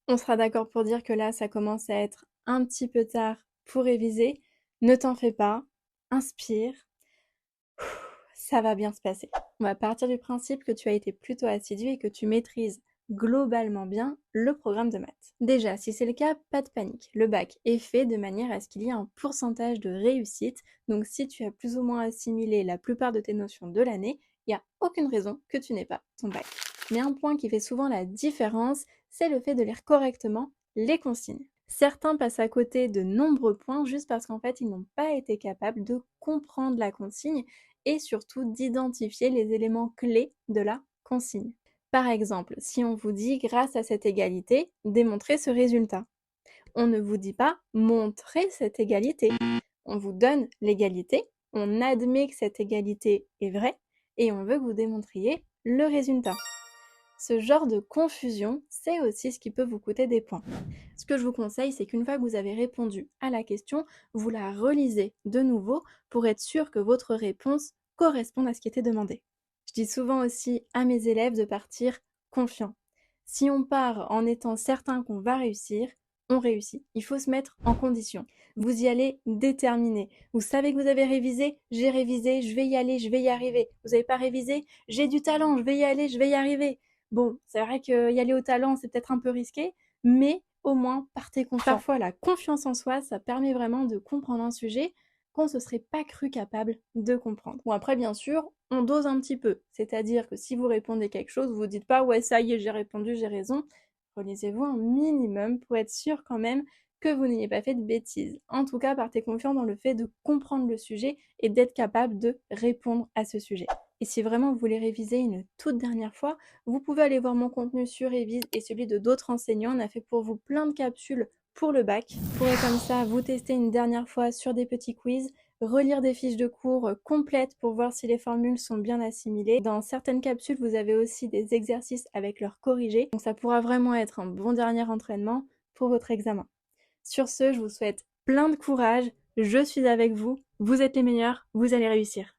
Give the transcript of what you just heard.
On sera d'accord pour dire que là, ça commence à être un petit peu tard pour réviser. Ne t'en fais pas, inspire, ça va bien se passer. On va partir du principe que tu as été plutôt assidu et que tu maîtrises globalement bien le programme de maths. Déjà, si c'est le cas, pas de panique. Le bac est fait de manière à ce qu'il y ait un pourcentage de réussite. Donc si tu as plus ou moins assimilé la plupart de tes notions de l'année, il n'y a aucune raison que tu n'aies pas ton bac. Mais un point qui fait souvent la différence, c'est le fait de lire correctement les consignes. Certains passent à côté de nombreux points juste parce qu'en fait, ils n'ont pas été capables de comprendre la consigne et surtout d'identifier les éléments clés de la consigne. Par exemple, si on vous dit grâce à cette égalité, démontrez ce résultat. On ne vous dit pas montrez cette égalité. On vous donne l'égalité, on admet que cette égalité est vraie et on veut que vous démontriez le résultat. Ce genre de confusion, c'est aussi ce qui peut vous coûter des points. Ce que je vous conseille, c'est qu'une fois que vous avez répondu à la question, vous la relisez de nouveau pour être sûr que votre réponse corresponde à ce qui était demandé. Je dis souvent aussi à mes élèves de partir confiant. Si on part en étant certain qu'on va réussir, on réussit. Il faut se mettre en condition. Vous y allez déterminé. Vous savez que vous avez révisé, j'ai révisé, je vais y aller, je vais y arriver. Vous n'avez pas révisé, j'ai du talent, je vais y aller, je vais y arriver. Bon, c'est vrai qu'y aller au talent, c'est peut-être un peu risqué, mais au moins partez confiant. Parfois, la confiance en soi, ça permet vraiment de comprendre un sujet qu'on ne se serait pas cru capable de comprendre. Bon, après, bien sûr, on dose un petit peu. C'est-à-dire que si vous répondez quelque chose, vous ne dites pas ouais, ça y est, j'ai répondu, j'ai raison. Relisez-vous un minimum pour être sûr quand même que vous n'ayez pas fait de bêtises. En tout cas, partez confiant dans le fait de comprendre le sujet et d'être capable de répondre à ce sujet. Et si vraiment vous voulez réviser une toute dernière fois, vous pouvez aller voir mon contenu sur Revise et celui de d'autres enseignants. On a fait pour vous plein de capsules pour le bac. Vous pourrez comme ça vous tester une dernière fois sur des petits quiz, relire des fiches de cours complètes pour voir si les formules sont bien assimilées. Dans certaines capsules, vous avez aussi des exercices avec leurs corrigés. Donc ça pourra vraiment être un bon dernier entraînement pour votre examen. Sur ce, je vous souhaite plein de courage. Je suis avec vous. Vous êtes les meilleurs. Vous allez réussir.